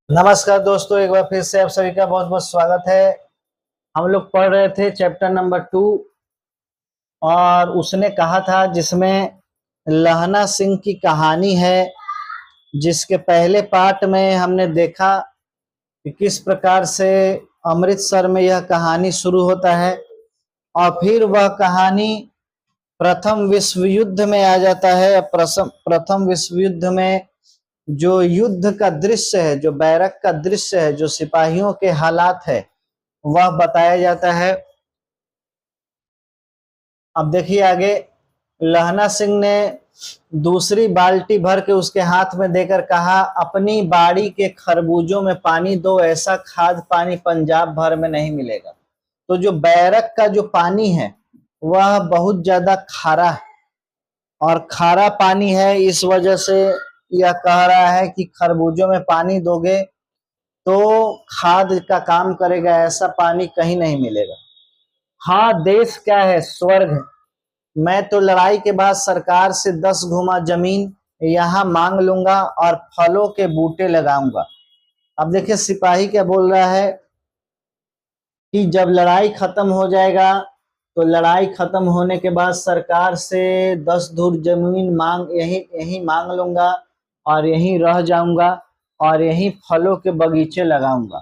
नमस्कार दोस्तों, एक बार फिर से आप सभी का बहुत बहुत स्वागत है। हम लोग पढ़ रहे थे चैप्टर नंबर 2 और उसने कहा था जिसमें लहना सिंह की कहानी है, जिसके पहले पार्ट में हमने देखा कि किस प्रकार से अमृतसर में यह कहानी शुरू होता है और फिर वह कहानी प्रथम विश्व युद्ध में आ जाता है। प्रथम विश्व युद्ध में जो युद्ध का दृश्य है, जो बैरक का दृश्य है, जो सिपाहियों के हालात है, वह बताया जाता है। अब देखिए आगे, लहना सिंह ने दूसरी बाल्टी भर के उसके हाथ में देकर कहा, अपनी बाड़ी के खरबूजों में पानी दो, ऐसा खाद पानी पंजाब भर में नहीं मिलेगा। तो जो बैरक का जो पानी है वह बहुत ज्यादा खारा है और खारा पानी है, इस वजह से यह कह रहा है कि खरबूजों में पानी दोगे तो खाद का काम करेगा, ऐसा पानी कहीं नहीं मिलेगा। हाँ, देश क्या है, स्वर्ग है। मैं तो लड़ाई के बाद सरकार से 10 घुमा जमीन यहाँ मांग लूंगा और फलों के बूटे लगाऊंगा। अब देखिए सिपाही क्या बोल रहा है कि जब लड़ाई खत्म हो जाएगा तो लड़ाई खत्म होने के बाद सरकार से 10 धुर जमीन यही मांग लूंगा और यहीं रह जाऊंगा और यहीं फलों के बगीचे लगाऊंगा।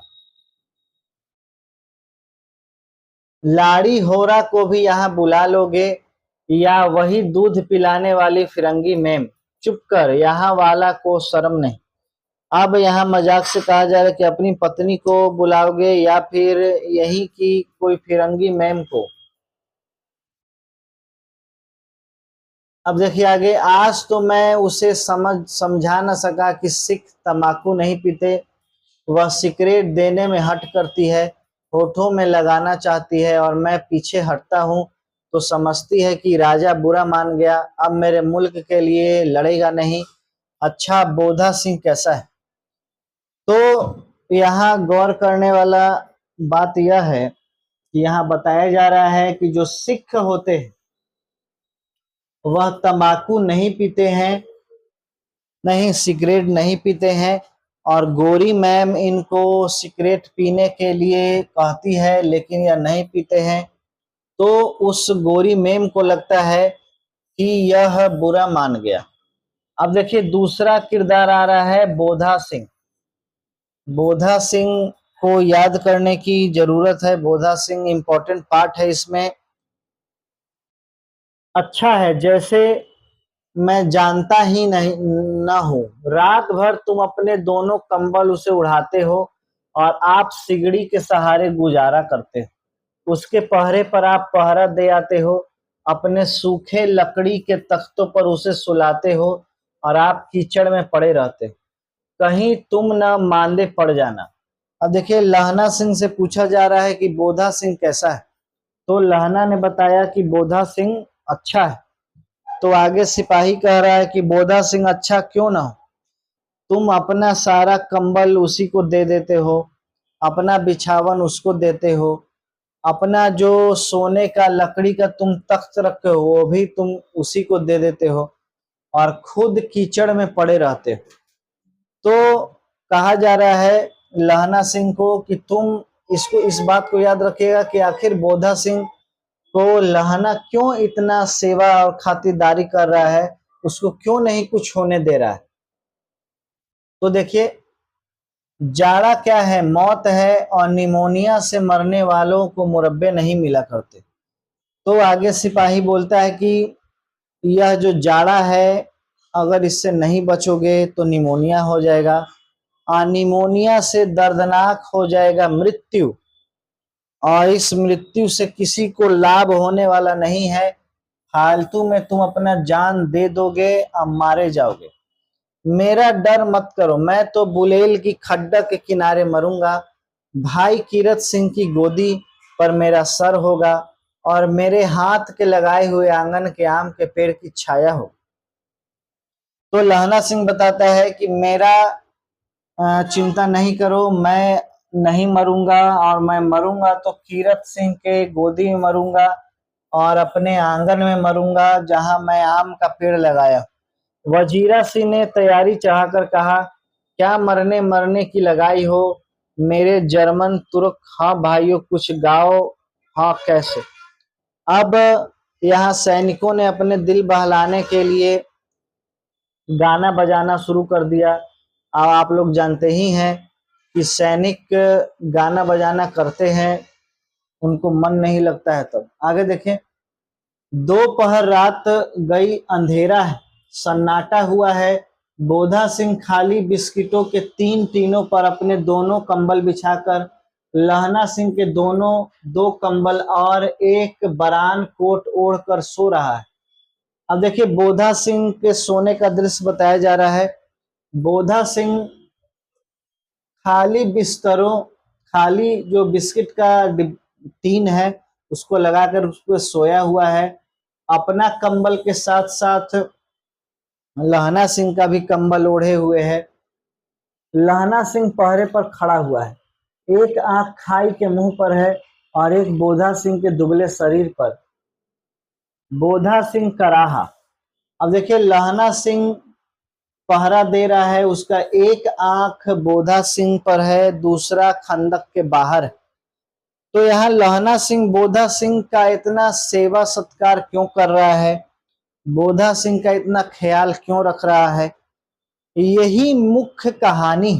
लाड़ी होरा को भी यहाँ बुला लोगे या वही दूध पिलाने वाली फिरंगी मैम? चुप कर, यहाँ वाला को शर्म नहीं। अब यहाँ मजाक से कहा जा रहा है कि अपनी पत्नी को बुलाओगे या फिर यही की कोई फिरंगी मैम को। अब देखिए आगे, आज तो मैं उसे समझा न सका कि सिख तंबाकू नहीं पीते। वह सिगरेट देने में हट करती है, होठों में लगाना चाहती है और मैं पीछे हटता हूँ तो समझती है कि राजा बुरा मान गया, अब मेरे मुल्क के लिए लड़ेगा नहीं। अच्छा, बोधा सिंह कैसा है? तो यहाँ गौर करने वाला बात यह है कि यहाँ बताया जा रहा है कि जो सिख होते हैं वह तंबाकू नहीं पीते हैं, नहीं सिगरेट नहीं पीते हैं और गोरी मैम इनको सिगरेट पीने के लिए कहती है लेकिन यह नहीं पीते हैं। तो उस गोरी मैम को लगता है कि यह बुरा मान गया। अब देखिए दूसरा किरदार आ रहा है बोधा सिंह। बोधा सिंह को याद करने की जरूरत है। बोधा सिंह इंपॉर्टेंट पार्ट है इसमें। अच्छा है, जैसे मैं जानता ही नहीं न हूँ, रात भर तुम अपने दोनों कंबल उसे उड़ाते हो और आप सिगड़ी के सहारे गुजारा करते हो। उसके पहरे पर आप पहरा दे आते हो, अपने सूखे लकड़ी के तख्तों पर उसे सुलाते हो और आप कीचड़ में पड़े रहते हो, कहीं तुम न मांदे पड़ जाना। अब देखिए लहना सिंह से पूछा जा रहा है कि बोधा सिंह कैसा है, तो लहना ने बताया कि बोधा सिंह अच्छा है। तो आगे सिपाही कह रहा है कि बोधा सिंह अच्छा क्यों ना हो, तुम अपना सारा कंबल उसी को दे देते हो, अपना बिछावन उसको देते हो, अपना जो सोने का लकड़ी का तुम तख्त रखे हो वो भी तुम उसी को दे देते हो और खुद कीचड़ में पड़े रहते हो। तो कहा जा रहा है लहना सिंह को कि तुम इस बात को याद रखिएगा कि आखिर बोधा सिंह को लहना क्यों इतना सेवा और खातिरदारी कर रहा है, उसको क्यों नहीं कुछ होने दे रहा है। तो देखिए जाड़ा क्या है, मौत है और निमोनिया से मरने वालों को मुरब्बे नहीं मिला करते। तो आगे सिपाही बोलता है कि यह जो जाड़ा है अगर इससे नहीं बचोगे तो निमोनिया हो जाएगा और निमोनिया से दर्दनाक हो जाएगा मृत्यु, और इस मृत्यु से किसी को लाभ होने वाला नहीं है। फालतू में तुम अपना जान दे दोगे और मारे जाओगे। मेरा डर मत करो, मैं तो बुलेल की खड्डा के किनारे मरूंगा, भाई कीरत सिंह की गोदी पर मेरा सर होगा और मेरे हाथ के लगाए हुए आंगन के आम के पेड़ की छाया हो। तो लहना सिंह बताता है कि मेरा चिंता नहीं करो, मैं नहीं मरूंगा और मैं मरूंगा तो कीरत सिंह के गोदी में मरूंगा और अपने आंगन में मरूंगा जहां मैं आम का पेड़ लगाया। वजीरा सिंह ने तैयारी चाहकर कहा, क्या मरने मरने की लगाई हो मेरे जर्मन तुर्क, हाँ भाइयों कुछ गाओ, हाँ कैसे। अब यहाँ सैनिकों ने अपने दिल बहलाने के लिए गाना बजाना शुरू कर दिया। अब आप लोग जानते ही हैं कि सैनिक गाना बजाना करते हैं, उनको मन नहीं लगता है। तब आगे देखें, दोपहर रात गई अंधेरा है, सन्नाटा हुआ है। बोधा सिंह खाली बिस्किटों के तीन टीनों पर अपने दोनों कंबल बिछाकर लहना सिंह के दोनों दो कंबल और एक बरान कोट ओढ़कर सो रहा है। अब देखिए बोधा सिंह के सोने का दृश्य बताया जा रहा है। बोधा सिंह खाली बिस्तरों, खाली जो बिस्किट का टीन है उसको लगाकर उस पर सोया हुआ है। अपना कंबल के साथ साथ लहना सिंह का भी कंबल ओढ़े हुए है। लहना सिंह पहरे पर खड़ा हुआ है, एक आंख खाई के मुंह पर है और एक बोधा सिंह के दुबले शरीर पर। बोधा सिंह कराहा। अब देखिए लहना सिंह पहरा दे रहा है, उसका एक आंख बोधा सिंह पर है, दूसरा खंदक के बाहर है। तो यहाँ लहना सिंह बोधा सिंह का इतना सेवा सत्कार क्यों कर रहा है, बोधा सिंह का इतना ख्याल क्यों रख रहा है, यही मुख्य कहानी,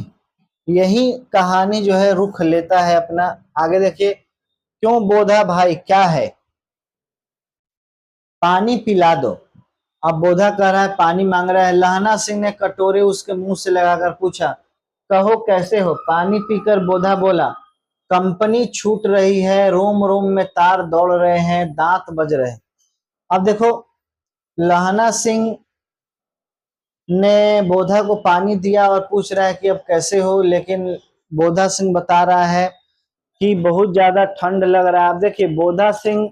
यही कहानी जो है रुख लेता है अपना। आगे देखिए, क्यों बोधा भाई क्या है, पानी पिला दो। अब बोधा कह रहा है, पानी मांग रहा है। लहना सिंह ने कटोरे उसके मुंह से लगाकर पूछा, कहो कैसे हो। पानी पीकर बोधा बोला, कंपनी छूट रही है, रोम रोम में तार दौड़ रहे हैं, दांत बज रहे हैं। अब देखो लहना सिंह ने बोधा को पानी दिया और पूछ रहा है कि अब कैसे हो, लेकिन बोधा सिंह बता रहा है कि बहुत ज्यादा ठंड लग रहा है। अब देखिए बोधा सिंह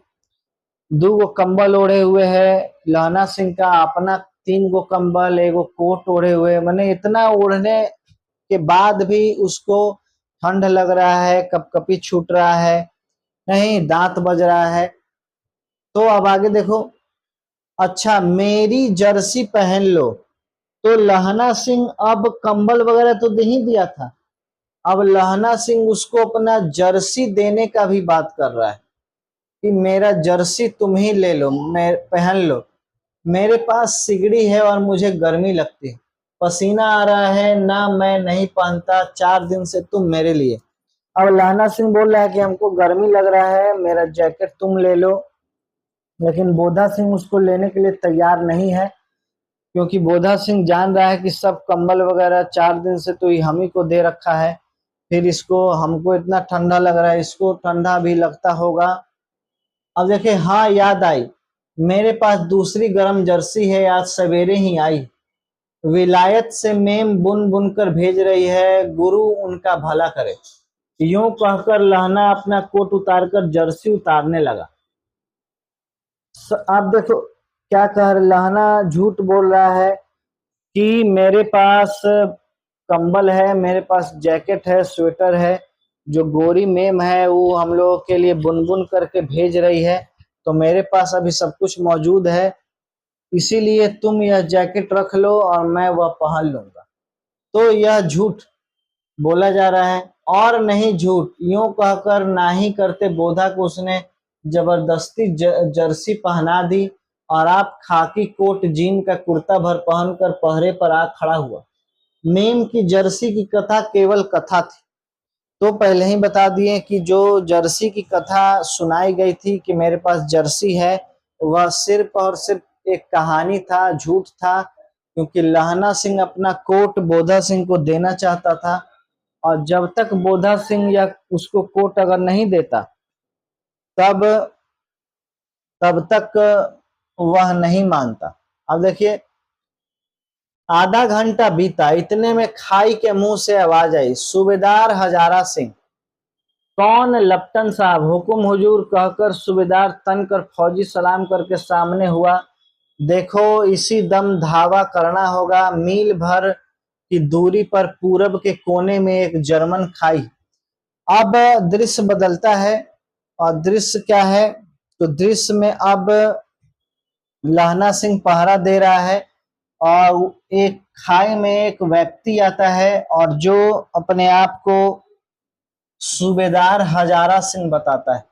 2 कंबल ओढ़े हुए है, लहना सिंह का अपना 3 कंबल, 1 कोट ओढ़े हुए, मैंने इतना ओढ़ने के बाद भी उसको ठंड लग रहा है, कपकपी छूट रहा है, नहीं दांत बज रहा है। तो अब आगे देखो, अच्छा मेरी जर्सी पहन लो। तो लहना सिंह अब कंबल वगैरह तो दे ही दिया था, अब लहना सिंह उसको अपना जर्सी देने का भी बात कर रहा है कि मेरा जर्सी तुम ही ले लो, मैं पहन लो, मेरे पास सिगड़ी है और मुझे गर्मी लगती है, पसीना आ रहा है ना, मैं नहीं पहनता, 4 दिन से तुम मेरे लिए। अब लहना सिंह बोल रहा है कि हमको गर्मी लग रहा है, मेरा जैकेट तुम ले लो, लेकिन बोधा सिंह उसको लेने के लिए तैयार नहीं है, क्योंकि बोधा सिंह जान रहा है कि सब कंबल वगैरह 4 दिन से तो हम ही को दे रखा है, फिर इसको हमको इतना ठंडा लग रहा है, इसको ठंडा भी लगता होगा। अब देखिए, हाँ याद आई, मेरे पास दूसरी गर्म जर्सी है, आज सवेरे ही आई, विलायत से मेम बुन बुन कर भेज रही है, गुरु उनका भला करे। यूं कहकर लहना अपना कोट उतारकर जर्सी उतारने लगा। अब देखो क्या कह रहा, लहना झूठ बोल रहा है कि मेरे पास कंबल है, मेरे पास जैकेट है, स्वेटर है, जो गोरी मेम है वो हम लोगों के लिए बुनबुन करके भेज रही है, तो मेरे पास अभी सब कुछ मौजूद है, इसीलिए तुम यह जैकेट रख लो और मैं वह पहन लूंगा। तो यह झूठ बोला जा रहा है और नहीं झूठ, यूं कहकर ना ही करते बोधा को उसने जबरदस्ती जर्सी पहना दी और आप खाकी कोट जीन का कुर्ता भर पहनकर पहरे पर आ खड़ा हुआ। मेम की जर्सी की कथा केवल कथा थी, तो पहले ही बता दिए कि जो जर्सी की कथा सुनाई गई थी कि मेरे पास जर्सी है, वह सिर्फ और सिर्फ एक कहानी था, झूठ था, क्योंकि लहना सिंह अपना कोट बोधा सिंह को देना चाहता था और जब तक बोधा सिंह या उसको कोट अगर नहीं देता तब तब तक वह नहीं मानता। अब देखिए आधा घंटा बीता, इतने में खाई के मुंह से आवाज आई, सूबेदार हजारा सिंह। कौन? लपटन साहब, हुकुम हुजूर कहकर सूबेदार तन कर फौजी सलाम करके सामने हुआ। देखो इसी दम धावा करना होगा, मील भर की दूरी पर पूरब के कोने में एक जर्मन खाई। अब दृश्य बदलता है और दृश्य क्या है, तो दृश्य में अब लहना सिंह पहरा दे रहा है और एक खाई में एक व्यक्ति आता है और जो अपने आप को सूबेदार हजारा सिंह बताता है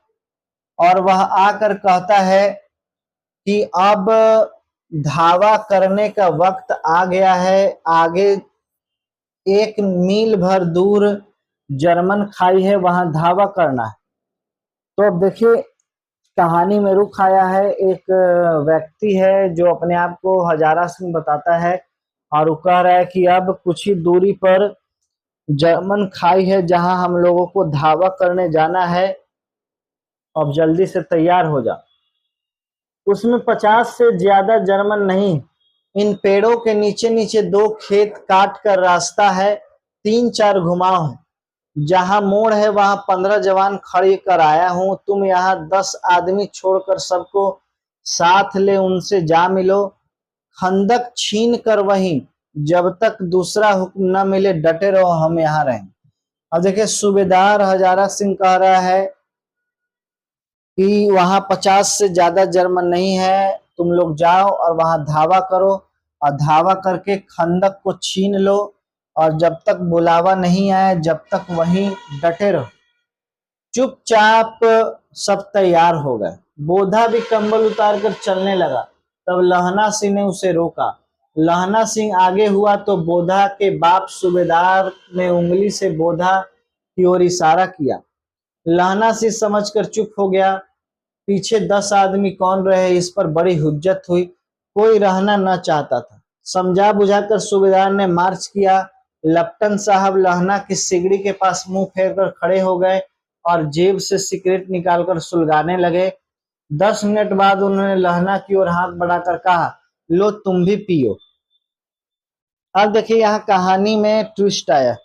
और वह आकर कहता है कि अब धावा करने का वक्त आ गया है। आगे 1 मील भर दूर जर्मन खाई है, वहां धावा करना है। तो अब देखिए कहानी में रुख आया है। एक व्यक्ति है जो अपने आप को हजारा सिंह बताता है और वो कह रहा है कि अब कुछ ही दूरी पर जर्मन खाई है जहां हम लोगों को धावा करने जाना है। अब जल्दी से तैयार हो जा। उसमें 50 से ज्यादा जर्मन नहीं। इन पेड़ों के नीचे नीचे 2 खेत काट कर रास्ता है, 3-4 घुमाव है। जहां मोड़ है वहां 15 जवान खड़ी कर आया हूं। तुम यहाँ 10 आदमी छोड़कर सबको साथ ले उनसे जा मिलो। खंदक छीन कर वहीं जब तक दूसरा हुक्म न मिले डटे रहो, हम यहाँ रहेंगे। अब देखिए सूबेदार हजारा सिंह कह रहा है कि वहां 50 से ज्यादा जर्मन नहीं है, तुम लोग जाओ और वहां धावा करो और धावा करके खंदक को छीन लो और जब तक बुलावा नहीं आए जब तक वहीं डटे रहो। चुपचाप सब तैयार हो गए। बोधा भी कंबल उतार कर चलने लगा। तब लहना सिंह ने उसे रोका। लहना सिंह आगे हुआ तो बोधा के बाप सूबेदार ने उंगली से बोधा की ओर इशारा किया। लहना सिंह समझकर चुप हो गया। पीछे 10 आदमी कौन रहे इस पर बड़ी हुज्जत हुई। कोई रहना न चाहता था। समझा बुझाकर सूबेदार ने मार्च किया। लप्टन साहब लहना की सिगड़ी के पास मुंह फेर कर खड़े हो गए और जेब से सिगरेट निकालकर सुलगाने लगे। 10 मिनट बाद उन्होंने लहना की ओर हाथ बढ़ाकर कहा, लो तुम भी पियो। अब देखिए यहाँ कहानी में ट्विस्ट आया।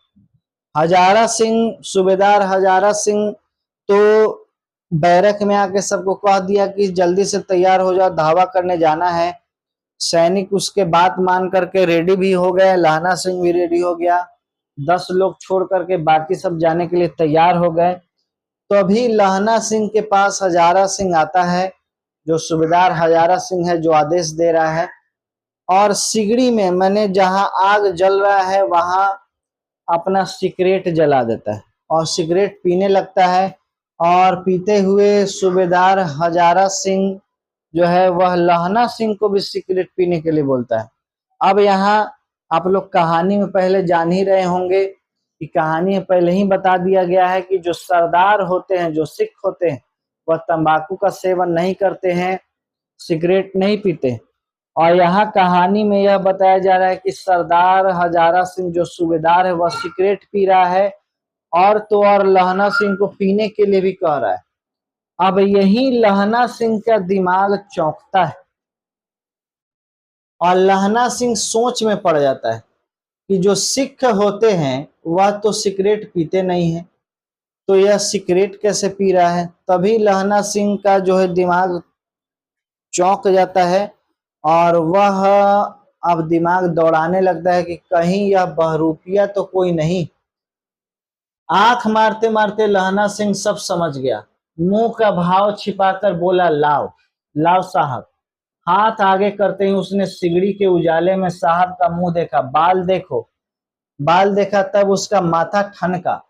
हजारा सिंह, सूबेदार हजारा सिंह तो बैरक में आके सबको कह दिया कि जल्दी से तैयार हो जाओ, धावा करने जाना है। सैनिक उसके बात मान करके रेडी भी हो गए। लहना सिंह भी रेडी हो गया। 10 लोग छोड़ करके बाकी सब जाने के लिए तैयार हो गए। तो अभी लहना सिंह के पास हजारा सिंह आता है, जो सूबेदार हजारा सिंह है जो आदेश दे रहा है, और सिगड़ी में मैंने जहां आग जल रहा है वहां अपना सिगरेट जला देता है और सिगरेट पीने लगता है। और पीते हुए सूबेदार हजारा सिंह जो है वह लहना सिंह को भी सिगरेट पीने के लिए बोलता है। अब यहाँ आप लोग कहानी में पहले जान ही रहे होंगे कि कहानी में पहले ही बता दिया गया है कि जो सरदार होते हैं, जो सिख होते हैं, वह तंबाकू का सेवन नहीं करते हैं, सिगरेट नहीं पीते। और यहाँ कहानी में यह बताया जा रहा है कि सरदार हजारा सिंह जो सूबेदार है वह सिगरेट पी रहा है और तो और लहना सिंह को पीने के लिए भी कह रहा है। अब यही लहना सिंह का दिमाग चौंकता है और लहना सिंह सोच में पड़ जाता है कि जो सिख होते हैं वह तो सिगरेट पीते नहीं है, तो यह सिगरेट कैसे पी रहा है। तभी लहना सिंह का जो है दिमाग चौंक जाता है और वह अब दिमाग दौड़ाने लगता है कि कहीं यह बहरूपिया तो कोई नहीं। आंख मारते मारते लहना सिंह सब समझ गया। मुंह का भाव छिपाकर बोला, लाओ लाओ साहब। हाथ आगे करते ही उसने सिगड़ी के उजाले में साहब का मुंह देखा। बाल देखो। बाल देखा तब उसका माथा ठनका।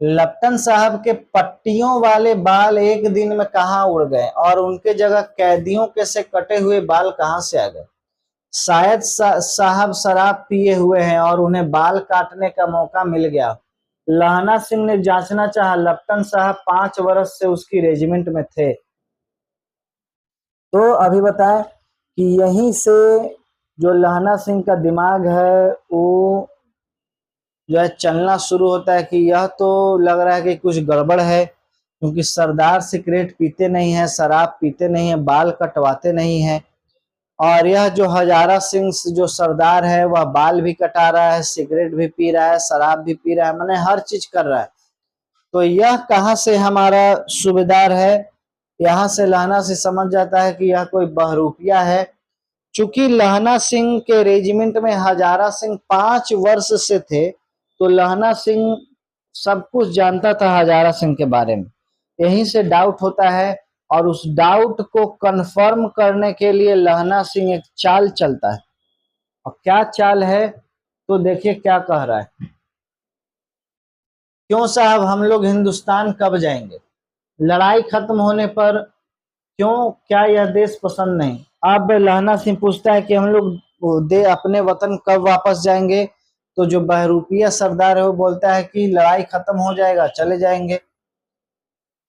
लप्टन साहब के पट्टियों वाले बाल एक दिन में कहां उड़ गए और उनके जगह कैदियों के से कटे हुए बाल कहां से आ गए। शायद साहब शराब पिए हुए हैं और उन्हें बाल काटने का मौका मिल गया। लहना सिंह ने जांचना चाहा। लप्टन साहब 5 वर्ष से उसकी रेजिमेंट में थे। तो अभी बताएं कि यहीं से जो लहना सिंह का दिमाग है वो जो है चलना शुरू होता है कि यह तो लग रहा है कि कुछ गड़बड़ है, क्योंकि सरदार सिगरेट पीते नहीं है, शराब पीते नहीं है, बाल कटवाते नहीं है, और यह जो हजारा सिंह जो सरदार है वह बाल भी कटा रहा है, सिगरेट भी पी रहा है, शराब भी पी रहा है, मैंने हर चीज कर रहा है। तो यह कहाँ से हमारा सूबेदार है। यहाँ से लहना सिंह समझ जाता है कि यह कोई बहरूपिया है। चूंकि लहना सिंह के रेजिमेंट में हजारा सिंह 5 वर्ष से थे, तो लहना सिंह सब कुछ जानता था हजारा सिंह के बारे में। यहीं से डाउट होता है और उस डाउट को कंफर्म करने के लिए लहना सिंह एक चाल चलता है। और क्या चाल है तो देखिए क्या कह रहा है। क्यों साहब हम लोग हिंदुस्तान कब जाएंगे? लड़ाई खत्म होने पर क्यों, क्या यह देश पसंद नहीं? अब लहना सिंह पूछता है कि हम लोग दे अपने वतन कब वापस जाएंगे? तो जो बहरूपिया सरदार है वो बोलता है कि लड़ाई खत्म हो जाएगा चले जाएंगे।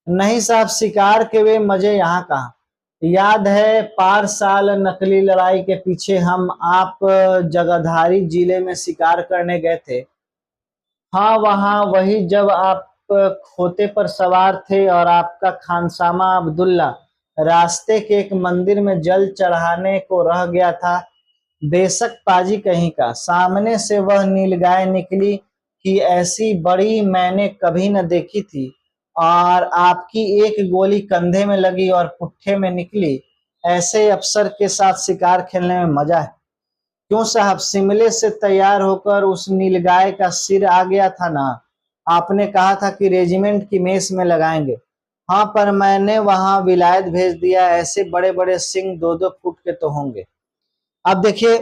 नहीं साहब, शिकार के वे मजे यहाँ कहाँ। याद है पार साल नकली लड़ाई के पीछे हम आप जगाधारी जिले में शिकार करने गए थे। हाँ वहाँ वही जब आप खोते पर सवार थे और आपका खानसामा अब्दुल्ला रास्ते के एक मंदिर में जल चढ़ाने को रह गया था। बेशक पाजी कहीं का, सामने से वह नीलगाय निकली कि ऐसी बड़ी मैंने कभी न देखी थी, और आपकी एक गोली कंधे में लगी और पुट्ठे में निकली। ऐसे अफसर के साथ शिकार खेलने में मजा है। क्यों साहब, शिमले से तैयार होकर उस नीलगाय का सिर आ गया था ना? आपने कहा था कि रेजिमेंट की मेस में लगाएंगे। हाँ पर मैंने वहां विलायत भेज दिया। ऐसे बड़े बड़े सिंह 2-2 फुट के तो होंगे। अब देखिए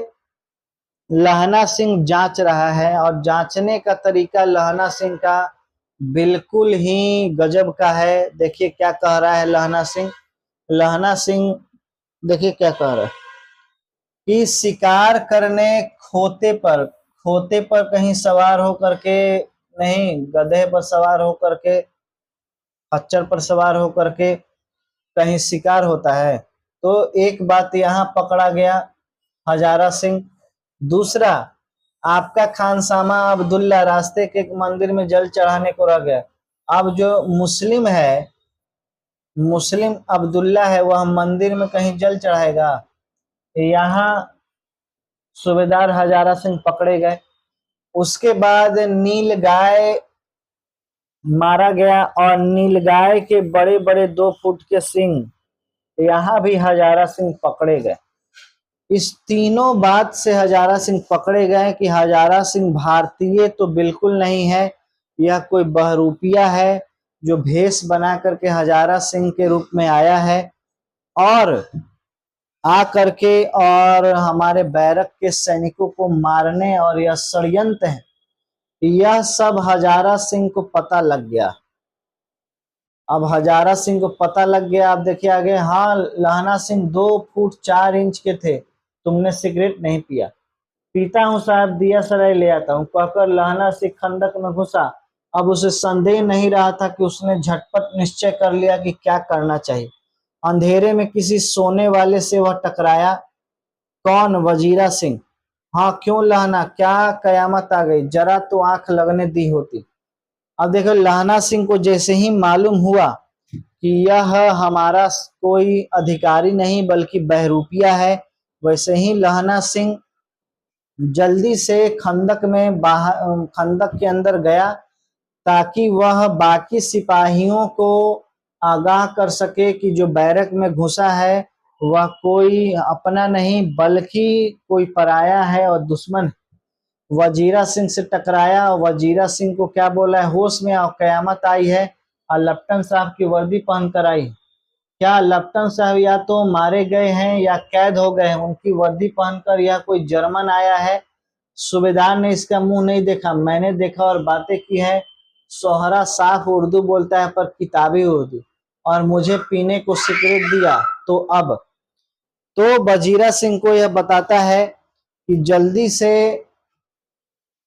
लहना सिंह जांच रहा है, और जांचने का तरीका लहना सिंह का बिल्कुल ही गजब का है। देखिए क्या कह रहा है लहना सिंह। लहना सिंह देखिए क्या कह रहा है कि शिकार करने खोते पर कहीं सवार हो करके नहीं, गधे पर सवार हो करके, खच्चर पर सवार हो करके कहीं शिकार होता है। तो एक बात यहाँ पकड़ा गया हजारा सिंह। दूसरा, आपका खानसामा अब्दुल्ला रास्ते के एक मंदिर में जल चढ़ाने को रह गया। अब जो मुस्लिम अब्दुल्ला है वह मंदिर में कहीं जल चढ़ाएगा? यहाँ सूबेदार हजारा सिंह पकड़े गए। उसके बाद नीलगाय मारा गया, और नीलगाय के बड़े बड़े 2 फुट के सिंह, यहाँ भी हजारा सिंह पकड़े गए। इस तीनों बात से हजारा सिंह पकड़े गए कि हजारा सिंह भारतीय तो बिल्कुल नहीं है, यह कोई बहरूपिया है जो भेष बना करके हजारा सिंह के रूप में आया है, और आ करके और हमारे बैरक के सैनिकों को मारने, और यह षड्यंत्र है। यह सब हजारा सिंह को पता लग गया। अब हजारा सिंह को पता लग गया। अब देखिए आगे। हाँ लहना सिंह 2 फुट 4 इंच के थे, तुमने सिगरेट नहीं पिया। पीता हूँ साहब, दिया सराय ले आता हूँ, कहकर लहना सिंह खंदक में घुसा। अब उसे संदेह नहीं रहा था कि उसने झटपट निश्चय कर लिया कि क्या करना चाहिए। अंधेरे में किसी सोने वाले से वह टकराया। कौन? वजीरा सिंह। हाँ क्यों लहना, क्या कयामत आ गई, जरा तो आंख लगने दी होती। अब देखो लहना सिंह को जैसे ही मालूम हुआ कि यह हमारा कोई अधिकारी नहीं बल्कि बहरूपिया है, वैसे ही लहना सिंह जल्दी से खंदक के अंदर गया, ताकि वह बाकी सिपाहियों को आगाह कर सके कि जो बैरक में घुसा है वह कोई अपना नहीं बल्कि कोई पराया है और दुश्मन है। वजीरा सिंह से टकराया, और वजीरा सिंह को क्या बोला है, होश में आओ कयामत आई है, और लेफ्टिनेंट साहब की वर्दी पहन कर आई। क्या लेफ्टिनेंट साहब या तो मारे गए हैं या कैद हो गए हैं, उनकी वर्दी पहनकर यह कोई जर्मन आया है? सूबेदार ने इसका मुंह नहीं देखा, मैंने देखा और बातें की है। सोहरा साफ उर्दू बोलता है पर किताबी उर्दू, और मुझे पीने को सिगरेट दिया। तो अब तो वजीरा सिंह को यह बताता है कि जल्दी से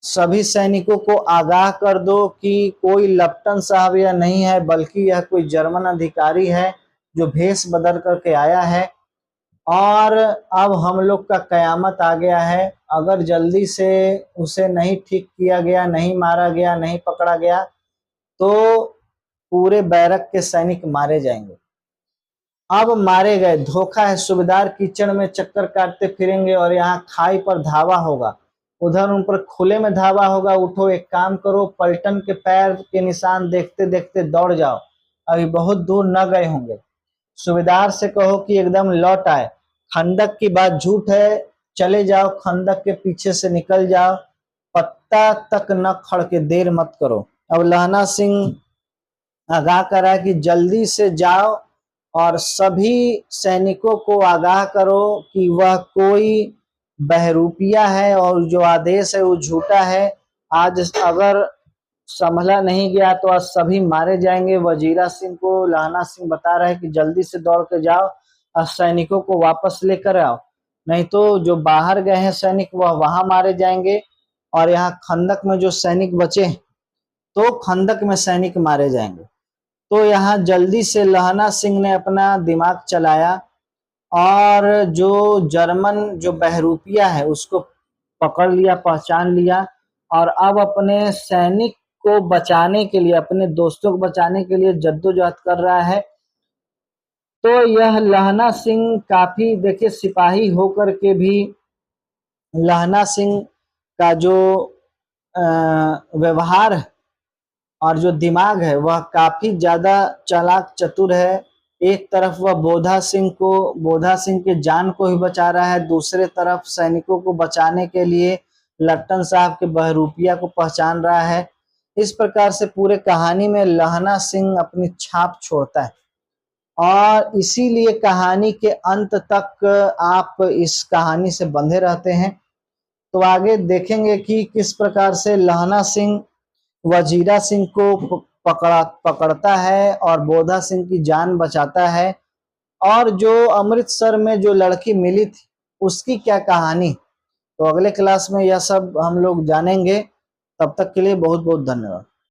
सभी सैनिकों को आगाह कर दो कि कोई लेफ्टिनेंट साहब यह नहीं है बल्कि यह कोई जर्मन अधिकारी है जो भेष बदल करके आया है, और अब हम लोग का कयामत आ गया है। अगर जल्दी से उसे नहीं ठीक किया गया, नहीं मारा गया, नहीं पकड़ा गया, तो पूरे बैरक के सैनिक मारे जाएंगे। अब मारे गए, धोखा है, सूबेदार कीचड़ में चक्कर काटते फिरेंगे और यहाँ खाई पर धावा होगा, उधर उन पर खुले में धावा होगा। उठो, एक काम करो, पलटन के पैर के निशान देखते देखते दौड़ जाओ, अभी बहुत दूर न गए होंगे। सूबेदार से कहो कि एकदम लौट आए। खंदक की बात झूठ है, चले जाओ, खंदक के पीछे से निकल जाओ, पत्ता तक न खड़ के देर मत करो। अब लहना सिंह आगाह करा कि जल्दी से जाओ और सभी सैनिकों को आगाह करो कि वह कोई बहरूपिया है और जो आदेश है वो झूठा है। आज अगर संभला नहीं गया तो आज सभी मारे जाएंगे। वजीरा सिंह को लहना सिंह बता रहे हैं कि जल्दी से दौड़ के जाओ और सैनिकों को वापस लेकर आओ, नहीं तो जो बाहर गए हैं सैनिक वह वहां मारे जाएंगे और यहाँ खंदक में जो सैनिक बचे तो खंदक में सैनिक मारे जाएंगे। तो यहाँ जल्दी से लहना सिंह ने अपना दिमाग चलाया और जो जर्मन जो बहरूपिया है उसको पकड़ लिया, पहचान लिया और अब अपने सैनिक को बचाने के लिए, अपने दोस्तों को बचाने के लिए जद्दोजहद कर रहा है। तो यह लहना सिंह काफी, देखिए, सिपाही होकर के भी लहना सिंह का जो व्यवहार और जो दिमाग है वह काफी ज्यादा चालाक चतुर है। एक तरफ वह बोधा सिंह के जान को ही बचा रहा है, दूसरे तरफ सैनिकों को बचाने के लिए लट्टन साहब के बहरूपिया को पहचान रहा है। इस प्रकार से पूरे कहानी में लहना सिंह अपनी छाप छोड़ता है और इसीलिए कहानी के अंत तक आप इस कहानी से बंधे रहते हैं। तो आगे देखेंगे कि किस प्रकार से लहना सिंह वजीरा सिंह को पकड़ता है और बोधा सिंह की जान बचाता है और जो अमृतसर में जो लड़की मिली थी उसकी क्या कहानी। तो अगले क्लास में यह सब हम लोग जानेंगे। तब तक के लिए बहुत बहुत धन्यवाद।